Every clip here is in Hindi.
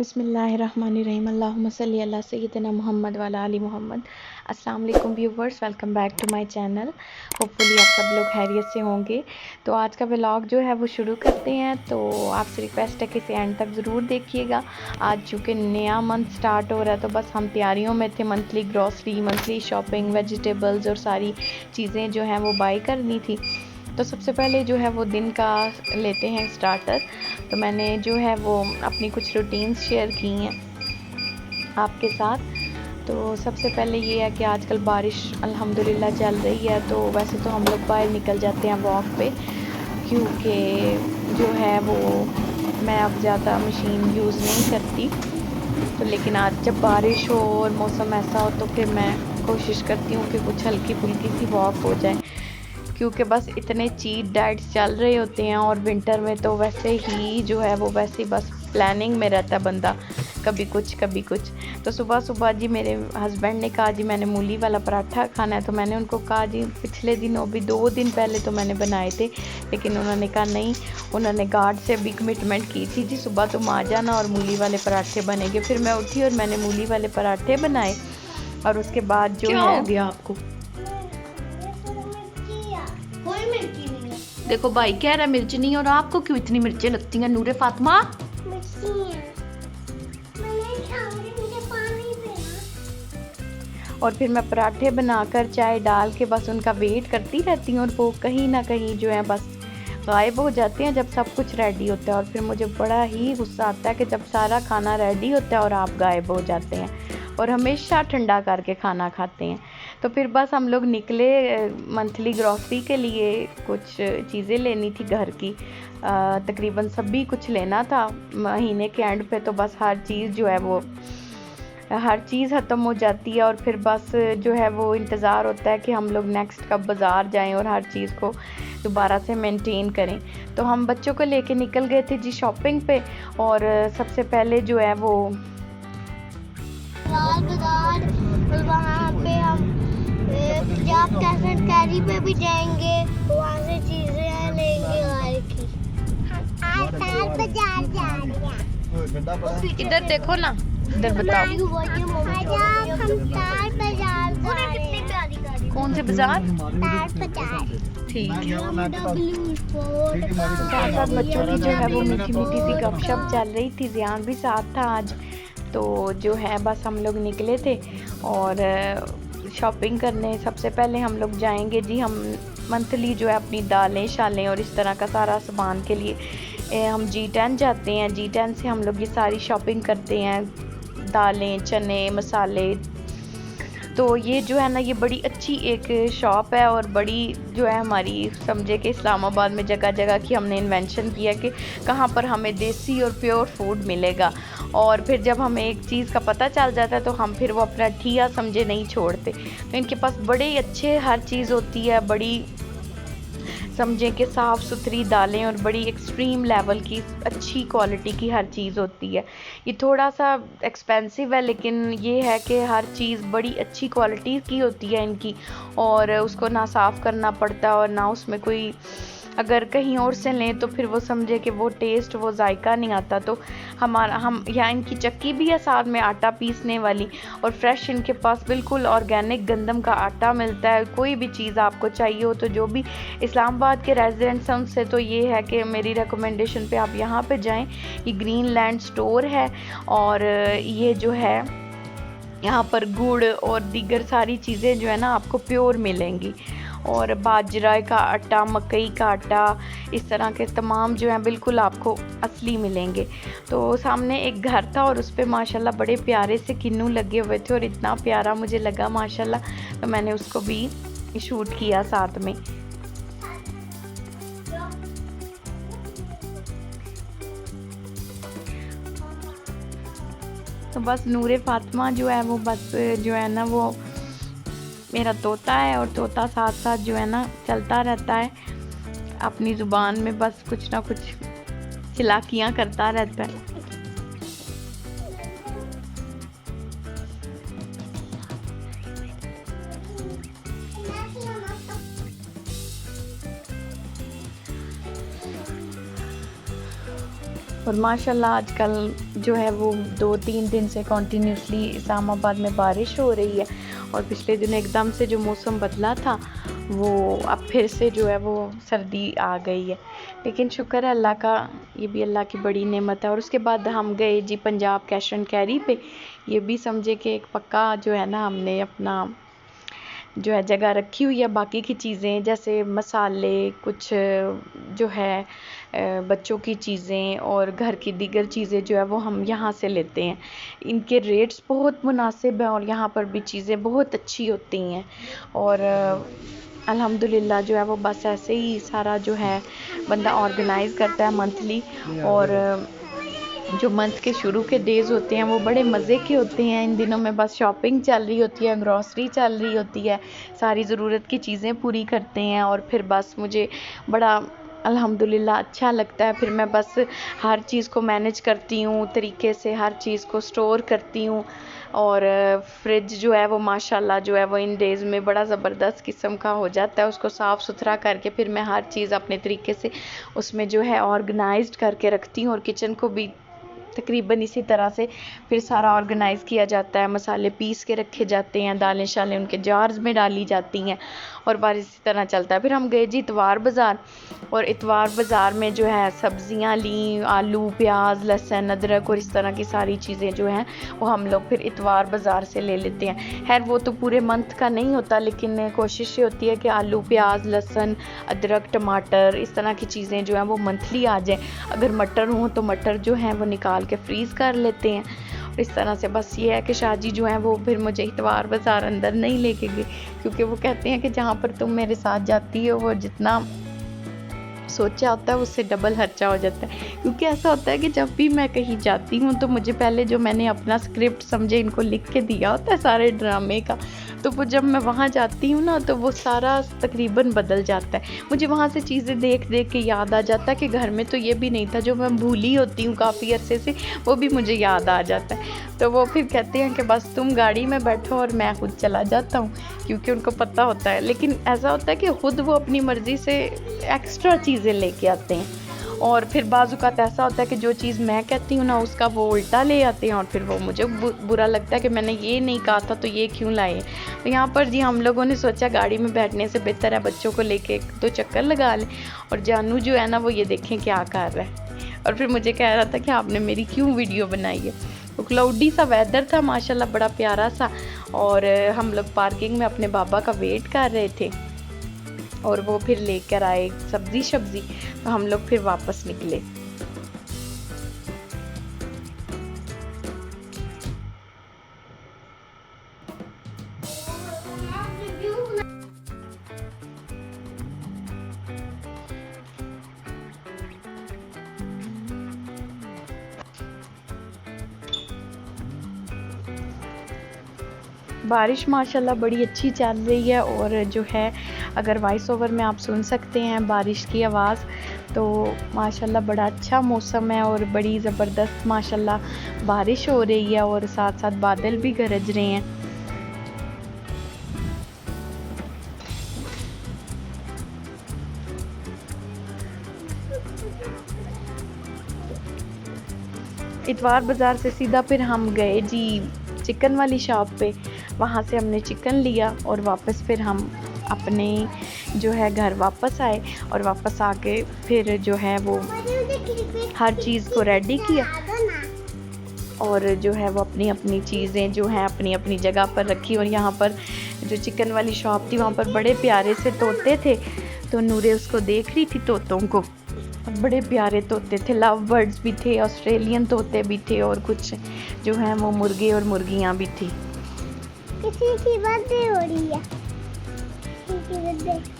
बिस्मिल्लाहिर्रहमानिर्रहीम अल्लाहुम्मा सल्ली अला सय्यिदिना मोहम्मद वाला आली मोहम्मद। अस्सलाम वालेकुम viewers, welcome back to my channel. Hopefully आप सब लोग खैरियत से होंगे। तो आज का व्लॉग जो है वो शुरू करते हैं। तो आपसे रिक्वेस्ट है कि इसे एंड तक ज़रूर देखिएगा। आज चूँकि नया मंथ स्टार्ट हो रहा है तो बस हम तैयारियों में थे। Monthly grocery, monthly shopping, vegetables और सारी चीज़ें जो हैं वो बाई करनी थी। तो सबसे पहले जो है वो दिन का लेते हैं स्टार्टर। तो मैंने जो है वो अपनी कुछ रूटीन्स शेयर की हैं आपके साथ। तो सबसे पहले ये है कि आजकल बारिश अल्हम्दुलिल्लाह चल रही है। तो वैसे तो हम लोग बाहर निकल जाते हैं वॉक पे, क्योंकि जो है वो मैं अब ज़्यादा मशीन यूज़ नहीं करती। तो लेकिन आज जब बारिश हो और मौसम ऐसा हो तो फिर मैं कोशिश करती हूँ कि कुछ हल्की फुल्की सी वॉक हो जाए, क्योंकि बस इतने चीट डाइट्स चल रहे होते हैं। और विंटर में तो वैसे ही जो है वो वैसे ही बस प्लानिंग में रहता है बंदा, कभी कुछ कभी कुछ। तो सुबह सुबह जी मेरे हस्बैंड ने कहा जी मैंने मूली वाला पराठा खाना है। तो मैंने उनको कहा जी पिछले दिनों भी 2 दिन पहले तो मैंने बनाए थे, लेकिन उन्होंने कहा नहीं, उन्होंने गार्ड से भी कमिटमेंट की थी जी सुबह तुम आ जाना और मूली वाले पराठे बनेंगे। फिर मैं उठी और मैंने मूली वाले पराठे बनाए। और उसके बाद जो क्या है हो गया आपको? देखो भाई कह रहा मिर्च नहीं, और आपको क्यों इतनी मिर्चें लगती हैं नूरे फातिमा? और फिर मैं पराठे बनाकर चाय डाल के बस उनका वेट करती रहती हूँ, और वो कहीं ना कहीं जो है बस गायब हो जाते हैं जब सब कुछ रेडी होता है। और फिर मुझे बड़ा ही गुस्सा आता है कि जब सारा खाना रेडी होता है और आप गायब हो जाते हैं, और हमेशा ठंडा करके खाना खाते हैं। तो फिर बस हम लोग निकले मंथली ग्रॉसरी के लिए, कुछ चीज़ें लेनी थी घर की। तकरीबन सभी कुछ लेना था महीने के एंड पे। तो बस हर चीज़ जो है वो हर चीज़ ख़त्म हो जाती है, और फिर बस जो है वो इंतज़ार होता है कि हम लोग नेक्स्ट कब बाज़ार जाएं और हर चीज़ को दोबारा से मेंटेन करें। तो हम बच्चों को लेके निकल गए थे जी शॉपिंग पे। और सबसे पहले जो है वो बाजार, और वहाँ पे हम पंजाब कैश एंड कैरी पे भी जाएंगे, वहाँ से चीज़ें लेंगे घर की। हम आज बाजार जा रहे हैं। इधर देखो ना, इधर बताओ कौन से बाजार? ठीक है। साथ साथ बच्चों की जो है वो मीठी मीठी सी गपशप चल रही थी। ज़ियान भी साथ था आज। तो जो है बस हम लोग निकले थे और शॉपिंग करने। सबसे पहले हम लोग जाएंगे जी, हम मंथली जो है अपनी दालें शालें और इस तरह का सारा सामान के लिए हम G10 जाते हैं। G10 से हम लोग ये सारी शॉपिंग करते हैं, दालें, चने, मसाले। तो ये जो है ना ये बड़ी अच्छी एक शॉप है, और बड़ी जो है हमारी समझे कि इस्लामाबाद में जगह जगह की हमने इन्वेंशन किया कि कहाँ पर हमें देसी और प्योर फूड मिलेगा। और फिर जब हमें एक चीज़ का पता चल जाता है तो हम फिर वो अपना ठिया समझे नहीं छोड़ते। तो इनके पास बड़े अच्छे हर चीज़ होती है, बड़ी समझें कि साफ़ सुथरी दालें और बड़ी एक्सट्रीम लेवल की अच्छी क्वालिटी की हर चीज़ होती है। ये थोड़ा सा एक्सपेंसिव है, लेकिन ये है कि हर चीज़ बड़ी अच्छी क्वालिटी की होती है इनकी, और उसको ना साफ़ करना पड़ता है और ना उसमें कोई, अगर कहीं और से लें तो फिर वो समझे कि वो टेस्ट, वो जायका नहीं आता। तो हम यहाँ इनकी चक्की भी है साथ में आटा पीसने वाली, और फ्रेश इनके पास बिल्कुल ऑर्गेनिक गंदम का आटा मिलता है। कोई भी चीज़ आपको चाहिए हो तो जो भी इस्लामाबाद के रेजिडेंट्स हैं उनसे तो ये है कि मेरी रिकमेंडेशन पे आप यहाँ पे जाएं। ये ग्रीन लैंड स्टोर है, और ये जो है यहाँ पर गुड़ और दीगर सारी चीज़ें जो है ना आपको प्योर मिलेंगी। और बाजरा का आटा, मकई का आटा, इस तरह के तमाम जो हैं बिल्कुल आपको असली मिलेंगे। तो सामने एक घर था और उस पर माशाल्लाह बड़े प्यारे से किन्नू लगे हुए थे, और इतना प्यारा मुझे लगा माशाल्लाह, तो मैंने उसको भी शूट किया साथ में। तो बस नूरे फातिमा जो है वो बस जो है ना वो मेरा तोता है, और तोता साथ साथ जो है ना चलता रहता है अपनी ज़ुबान में, बस कुछ ना कुछ चिलाकियाँ करता रहता है। और माशाल्लाह आजकल जो है वो 2-3 दिन से कॉन्टीन्यूसली इस्लामाबाद में बारिश हो रही है। और पिछले दिनों एकदम से जो मौसम बदला था वो अब फिर से जो है वो सर्दी आ गई है। लेकिन शुक्र है अल्लाह का, ये भी अल्लाह की बड़ी नेमत है। और उसके बाद हम गए जी पंजाब कैश एंड कैरी पे। ये भी समझे कि एक पक्का जो है ना हमने अपना जो है जगह रखी हुई है। बाकी की चीज़ें जैसे मसाले, कुछ जो है बच्चों की चीज़ें और घर की दीगर चीज़ें जो है वो हम यहाँ से लेते हैं। इनके रेट्स बहुत मुनासिब हैं और यहाँ पर भी चीज़ें बहुत अच्छी होती हैं। और अल्हम्दुलिल्लाह जो है वो बस ऐसे ही सारा जो है बंदा ऑर्गेनाइज़ करता है मंथली। और जो मंथ के शुरू के डेज़ होते हैं वो बड़े मज़े के होते हैं। इन दिनों में बस शॉपिंग चल रही होती है, ग्रॉसरी चल रही होती है, सारी ज़रूरत की चीज़ें पूरी करते हैं। और फिर बस मुझे बड़ा अल्हम्दुलिल्लाह अच्छा लगता है। फिर मैं बस हर चीज़ को मैनेज करती हूँ तरीके से, हर चीज़ को स्टोर करती हूँ। और फ्रिज जो है वो माशाल्लाह जो है वो इन डेज़ में बड़ा ज़बरदस्त किस्म का हो जाता है। उसको साफ़ सुथरा करके फिर मैं हर चीज़ अपने तरीके से उसमें जो है ऑर्गेनाइज्ड करके रखती हूँ। और किचन को भी तकरीबन इसी तरह से फिर सारा ऑर्गेनाइज़ किया जाता है। मसाले पीस के रखे जाते हैं, दालें शालें उनके जार्स में डाली जाती हैं और बार इसी तरह चलता है। फिर हम गए जी इतवार बाज़ार। और इतवार बाज़ार में जो है सब्ज़ियाँ लीं, आलू, प्याज, लहसुन, अदरक और इस तरह की सारी चीज़ें जो हैं वो हम लोग फिर इतवार बाज़ार से ले लेते हैं। खैर वो तो पूरे मंथ का नहीं होता, लेकिन कोशिश ये होती है कि आलू, प्याज, लहसुन, अदरक, टमाटर इस तरह की चीज़ें जो हैं वो मंथली आ जाएँ। अगर मटर हों तो मटर जो हैं वो निकाल के फ्रीज़ कर लेते हैं। और इस तरह से बस ये है कि शाहजी जो हैं वो फिर मुझे इतवार बाज़ार अंदर नहीं लेके गए, क्योंकि वो कहते हैं कि जहाँ पर तुम मेरे साथ जाती हो वो जितना सोचा होता है उससे डबल खर्चा हो जाता है। क्योंकि ऐसा होता है कि जब भी मैं कहीं जाती हूँ तो मुझे पहले जो मैंने अपना स्क्रिप्ट समझे इनको लिख के दिया होता है सारे ड्रामे का, तो वो जब मैं वहाँ जाती हूँ ना तो वो सारा तकरीबन बदल जाता है। मुझे वहाँ से चीज़ें देख देख के याद आ जाता है कि घर में तो ये भी नहीं था, जो मैं भूली होती हूँ काफ़ी अरसे से वो भी मुझे याद आ जाता है। तो वो फिर कहते हैं कि बस तुम गाड़ी में बैठो और मैं खुद चला जाता हूँ, क्योंकि उनको पता होता है। लेकिन ऐसा होता है कि खुद वो अपनी मर्ज़ी से एक्स्ट्रा चीज़ें लेके आते हैं। और फिर बाज़-औक़ात ऐसा होता है कि जो चीज़ मैं कहती हूँ ना उसका वो उल्टा ले आते हैं और फिर वो मुझे बुरा लगता है कि मैंने ये नहीं कहा था तो ये क्यों लाए। तो यहाँ पर जी हम लोगों ने सोचा गाड़ी में बैठने से बेहतर है बच्चों को लेके 1-2 चक्कर लगा लें। और जानू जो है ना वो ये देखें क्या कर रहा है। और फिर मुझे कह रहा था कि आपने मेरी क्यों वीडियो बनाई है। तो क्लाउडी सा वेदर था माशाल्लाह, बड़ा प्यारा सा। और हम लोग पार्किंग में अपने बाबा का वेट कर रहे थे और वो फिर लेकर आए सब्ज़ी, तो हम लोग फिर वापस निकले। बारिश माशाल्लाह बड़ी अच्छी चल रही है। और जो है अगर वॉइस ओवर में आप सुन सकते हैं बारिश की आवाज़, तो माशाल्लाह बड़ा अच्छा मौसम है और बड़ी ज़बरदस्त माशाल्लाह बारिश हो रही है और साथ साथ बादल भी गरज रहे हैं। इतवार बाज़ार से सीधा फिर हम गए जी चिकन वाली शॉप पे। वहाँ से हमने चिकन लिया और वापस फिर हम अपने जो है घर वापस आए। और वापस आके फिर जो है वो हर चीज़ को रेडी किया और जो है वो अपनी अपनी चीज़ें जो हैं अपनी अपनी जगह पर रखी। और यहाँ पर जो चिकन वाली शॉप थी वहाँ पर बड़े प्यारे से तोते थे, तो नूरे उसको देख रही थी तोतों को। बड़े प्यारे तोते थे, लव बर्ड्स भी थे, ऑस्ट्रेलियन तोते भी थे और कुछ जो हैं वो मुर्गे और मुर्गियाँ भी थी। किसी की बर्थडे हो रही है, किसी की बर्थडे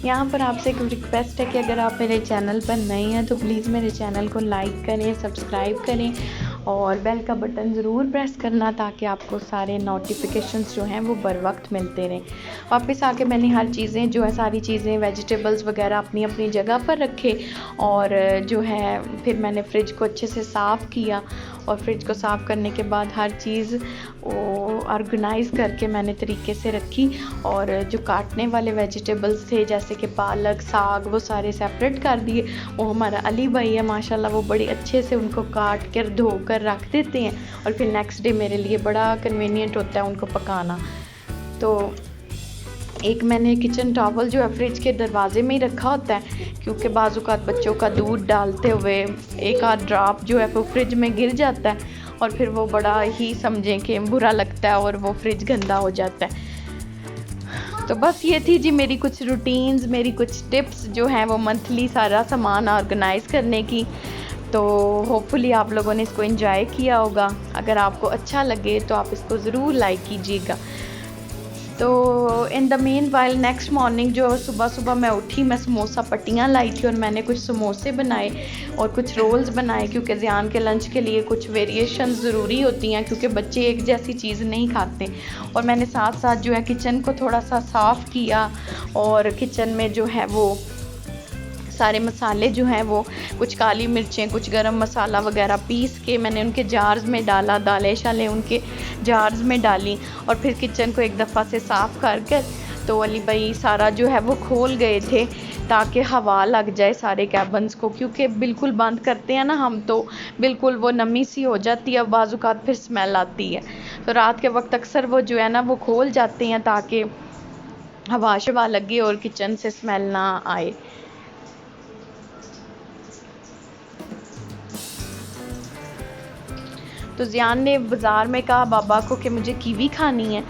यहाँ पर आपसे एक रिक्वेस्ट है कि अगर आप मेरे चैनल पर नए हैं तो प्लीज़ मेरे चैनल को लाइक करें, सब्सक्राइब करें और बेल का बटन ज़रूर प्रेस करना, ताकि आपको सारे नोटिफिकेशंस जो हैं वो बर वक्त मिलते रहें। वापस आके मैंने हर चीज़ें जो है सारी चीज़ें वेजिटेबल्स वगैरह अपनी अपनी जगह पर रखे और जो है फिर मैंने फ्रिज को अच्छे से साफ़ किया और फ्रिज को साफ़ करने के बाद हर चीज़ ऑर्गेनाइज़ करके मैंने तरीके से रखी। और जो काटने वाले वेजिटेबल्स थे जैसे कि पालक, साग, वो सारे सेपरेट कर दिए। वो हमारा अली भाई है माशाल्लाह, वो बड़ी अच्छे से उनको काट कर धो कर रख देते हैं और फिर नेक्स्ट डे मेरे लिए बड़ा कन्वीनियंट होता है उनको पकाना। तो एक मैंने किचन टॉवल जो है फ्रिज के दरवाजे में ही रखा होता है, क्योंकि बाज़-औक़ात बच्चों का दूध डालते हुए एक आध ड्रॉप जो है वो फ्रिज में गिर जाता है और फिर वो बड़ा ही समझें कि बुरा लगता है और वो फ्रिज गंदा हो जाता है। तो बस ये थी जी मेरी कुछ रूटीन्स, मेरी कुछ टिप्स जो हैं वो मंथली सारा सामान ऑर्गेनाइज़ करने की। तो होपफुली आप लोगों ने इसको एंजॉय किया होगा। अगर आपको अच्छा लगे तो आप इसको ज़रूर लाइक कीजिएगा। तो in the mean while next morning जो सुबह मैं उठी, मैं समोसा पट्टियाँ लाई थी और मैंने कुछ समोसे बनाए और कुछ रोल्स बनाए, क्योंकि ज़ियान के लंच के लिए कुछ वेरिएशन ज़रूरी होती हैं क्योंकि बच्चे एक जैसी चीज़ नहीं खाते। और मैंने साथ साथ जो है किचन को थोड़ा सा साफ़ किया और किचन में जो है वो सारे मसाले जो हैं वो कुछ काली मिर्चें, कुछ गरम मसाला वगैरह पीस के मैंने उनके जार्स में डाला, दालें शालें उनके जार्स में डाली और फिर किचन को एक दफ़ा से साफ़ कर कर तो अली भाई सारा जो है वो खोल गए थे ताकि हवा लग जाए सारे कैबन्स को, क्योंकि बिल्कुल बंद करते हैं ना हम तो बिल्कुल वो नमी सी हो जाती है, बाज़-औक़ात फिर स्मेल आती है। तो रात के वक्त अक्सर वो जो है ना वो खोल जाते हैं ताकि हवा शवा लगे और किचन से स्मेल ना आए। तो ज़ियान ने बाज़ार में कहा बाबा को कि मुझे कीवी खानी है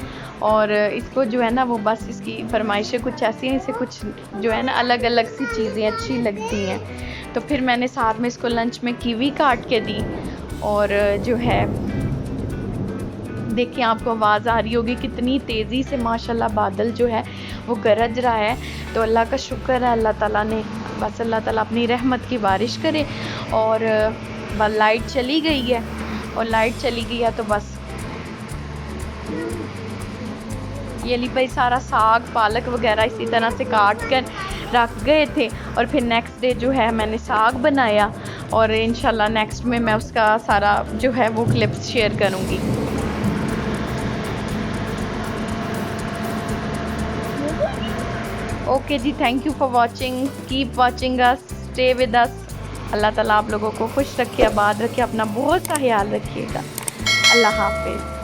और इसको जो है ना वो बस इसकी फरमाइशें कुछ ऐसी हैं, इसे कुछ जो है ना अलग अलग सी चीज़ें अच्छी लगती हैं। तो फिर मैंने साथ में इसको लंच में कीवी काट के दी और जो है देखिए आपको आवाज़ आ रही होगी कितनी तेज़ी से माशाल्लाह बादल जो है वो गरज रहा है। तो अल्लाह का शुक्र है, अल्लाह ताला ने बस अल्लाह ताला अपनी रहमत की बारिश करे। और लाइट चली गई है और लाइट चली गई है तो बस ये अली भाई सारा साग पालक वगैरह इसी तरह से काट कर रख गए थे और फिर नेक्स्ट डे जो है मैंने साग बनाया और इंशाल्लाह नेक्स्ट में मैं उसका सारा जो है वो क्लिप्स शेयर करूँगी। ओके जी, thank you for watching, keep watching us, stay with us. अल्लाह ताला आप लोगों को खुश रखे, आबाद रखे, अपना बहुत सा ख्याल रखिएगा। अल्लाह हाफिज़।